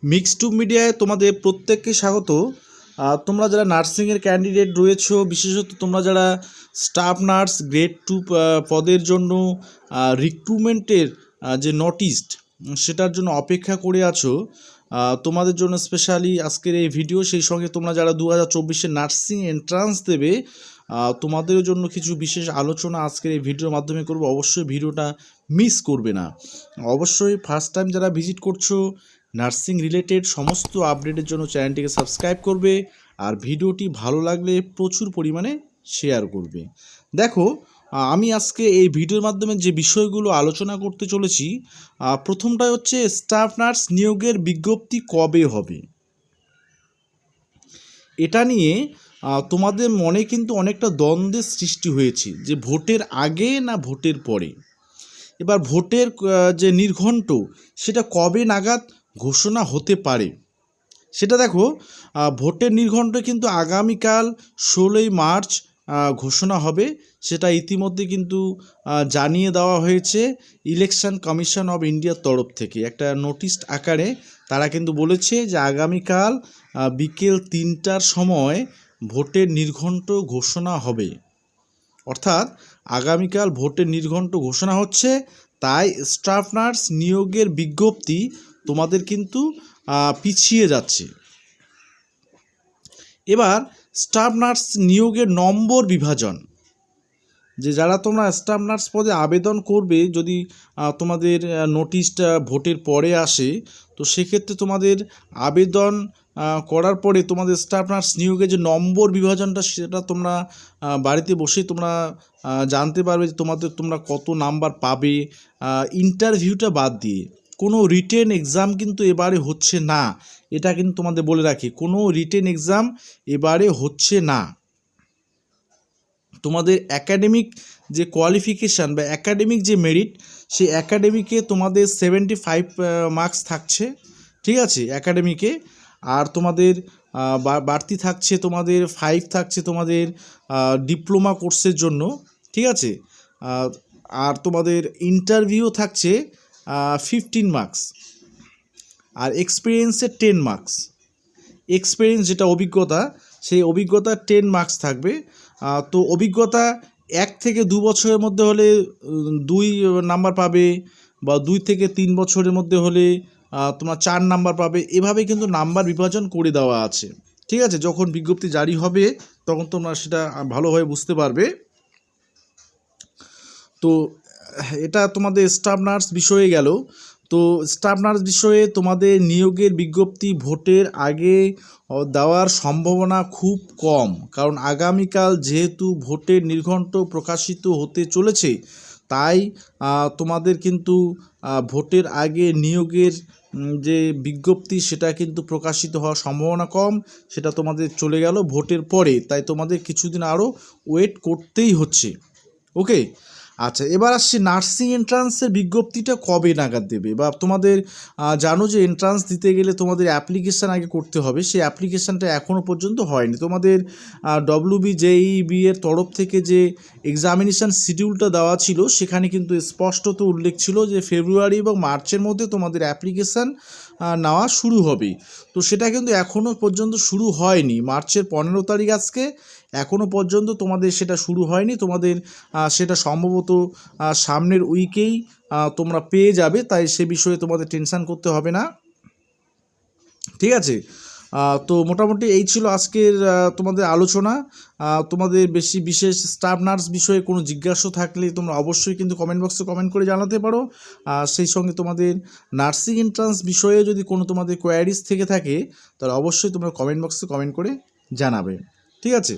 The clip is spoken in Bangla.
মিক্সড মিডিয়ায় তোমাদের প্রত্যেককে স্বাগত। তোমরা যারা নার্সিংয়ের ক্যান্ডিডেট রয়েছো, বিশেষত তোমরা যারা স্টাফ নার্স গ্রেড 2 পদের জন্য রিক্রুটমেন্টের যে নোটিশ সেটার জন্য অপেক্ষা করে আছো, তোমাদের জন্য স্পেশালি আজকের এই ভিডিও। সেই সঙ্গে তোমরা যারা 2024-এ নার্সিং এন্ট্রান্স দেবে, তোমাদের জন্য কিছু বিশেষ আলোচনা আজকের এই ভিডিওর মাধ্যমে করব। অবশ্যই ভিডিওটা মিস করবে না। অবশ্যই ফার্স্ট টাইম যারা ভিজিট করছো, নার্সিং রিলেটেড সমস্ত আপডেটের জন্য চ্যানেলটিকে সাবস্ক্রাইব করবে, আর ভিডিওটি ভালো লাগলে প্রচুর পরিমাণে শেয়ার করবে। দেখো, আমি আজকে এই ভিডিওর মাধ্যমে যে বিষয়গুলো আলোচনা করতে চলেছি, প্রথমটা হচ্ছে স্টাফ নার্স নিয়োগের বিজ্ঞপ্তি কবে হবে। এটা নিয়ে তোমাদের মনে কিন্তু অনেকটা দ্বন্দ্বের সৃষ্টি হয়েছে যে ভোটের আগে না ভোটের পরে। এবার ভোটের যে নির্ঘণ্ট সেটা কবে নাগাদ ঘোষণা হতে পারে সেটা দেখো। ভোটের নির্ঘণ্ট কিন্তু আগামীকাল 16ই মার্চ ঘোষণা হবে। সেটা ইতিমধ্যে কিন্তু জানিয়ে দেওয়া হয়েছে ইলেকশন কমিশন অফ ইন্ডিয়ার তরফ থেকে একটা নোটিশ আকারে। তারা কিন্তু বলেছে যে আগামীকাল বিকেল 3টার সময় ভোটের নির্ঘণ্ট ঘোষণা হবে। অর্থাৎ আগামীকাল ভোটের নির্ঘণ্ট ঘোষণা হচ্ছে, তাই স্টাফ নার্স নিয়োগের বিজ্ঞপ্তি তোমাদের কিন্তু পিছিয়ে যাচ্ছে। এবার স্টাফ নার্স নিয়োগের নম্বর বিভাজন, যে যারা তোমরা স্টাফ নার্স পদে আবেদন করবে, যদি তোমাদের নোটিশটা ভোটের পরে আসে, তো সেক্ষেত্রে তোমাদের আবেদন করার পরে তোমাদের স্টাফ নার্স নিয়োগের যে নম্বর বিভাজনটা সেটা তোমরা বাড়িতে বসেই তোমরা জানতে পারবে যে তোমরা কত নাম্বার পাবে। ইন্টারভিউটা বাদ দিয়ে কোনো রিটেন এক্সাম কিন্তু এবারে হচ্ছে না, এটা কিন্তু তোমাদের বলে রাখি। কোনো রিটেন এক্সাম এবারে হচ্ছে না। তোমাদের অ্যাকাডেমিক যে কোয়ালিফিকেশান বা অ্যাকাডেমিক যে মেরিট, সেই অ্যাকাডেমিকে তোমাদের 75 মার্কস থাকছে, ঠিক আছে, অ্যাকাডেমিকে। আর তোমাদের বাড়তি থাকছে তোমাদের 5 থাকছে তোমাদের ডিপ্লোমা কোর্সের জন্য, ঠিক আছে। আর তোমাদের ইন্টারভিউ থাকছে 15 মার্কস, আর এক্সপিরিয়েন্সের 10 মার্কস। এক্সপিরিয়েন্স যেটা অভিজ্ঞতা, সেই অভিজ্ঞতা 10 মার্কস থাকবে। তো অভিজ্ঞতা 1 থেকে 2 বছরের মধ্যে হলে 2 নাম্বার পাবে, বা 2 থেকে 3 বছরের মধ্যে হলে তোমরা 4 নাম্বার পাবে। এভাবে কিন্তু নাম্বার বিভাজন করে দেওয়া আছে, ঠিক আছে। যখন বিজ্ঞপ্তি জারি হবে তখন তোমরা সেটা ভালোভাবে বুঝতে পারবে। তো এটা তোমাদের স্টাফ নার্স বিষয়ে গেল। তো স্টাফ নার্স বিষয়ে তোমাদের নিয়োগের বিজ্ঞপ্তি ভোটের আগে দেওয়ার সম্ভাবনা খুব কম, কারণ আগামীকাল যেহেতু ভোটের নির্ঘণ্ট প্রকাশিত হতে চলেছে, তাই তোমাদের কিন্তু ভোটের আগে নিয়োগের যে বিজ্ঞপ্তি সেটা কিন্তু প্রকাশিত হওয়ার সম্ভাবনা কম। সেটা তোমাদের চলে গেল ভোটের পরে, তাই তোমাদের কিছুদিন আরও ওয়েট করতেই হচ্ছে। ওকে, আচ্ছা, এবার আসছি নার্সিং এন্ট্রান্সের বিজ্ঞপ্তিটা কবে নাগাদ দেবে। বা তোমাদের জানো যে এন্ট্রান্স দিতে গেলে তোমাদের অ্যাপ্লিকেশান আগে করতে হবে, সেই অ্যাপ্লিকেশানটা এখনও পর্যন্ত হয়নি। তোমাদের WBJEB এর তরফ থেকে যে এক্সামিনেশান শিডিউলটা দেওয়া ছিল, সেখানে কিন্তু স্পষ্টত উল্লেখ ছিল যে ফেব্রুয়ারি এবং মার্চের মধ্যে তোমাদের অ্যাপ্লিকেশান নেওয়া শুরু হবে। তো সেটা কিন্তু এখনও পর্যন্ত শুরু হয়নি। মার্চের 15 তারিখ আজকে, এখনও পর্যন্ত তোমাদের সেটা শুরু হয়নি। তোমাদের সেটা সম্ভবত সামনের উইকেই তোমরা পেয়ে যাবে, তাই সে বিষয়ে তোমাদের টেনশান করতে হবে না, ঠিক আছে। তো মোটামুটি এই ছিল আজকের তোমাদের আলোচনা। তোমাদের বেশি বিশেষ স্টাফ নার্স বিষয়ে কোনো জিজ্ঞাসা থাকলে তোমরা অবশ্যই কিন্তু কমেন্ট বক্সে কমেন্ট করে জানাতে পারো। সেই সঙ্গে তোমাদের নার্সিং এন্ট্রান্স বিষয়ে যদি কোনো তোমাদের কোয়ারিজ থেকে থাকে, তাহলে অবশ্যই তোমরা কমেন্ট বক্সে কমেন্ট করে জানাবে, ঠিক আছে।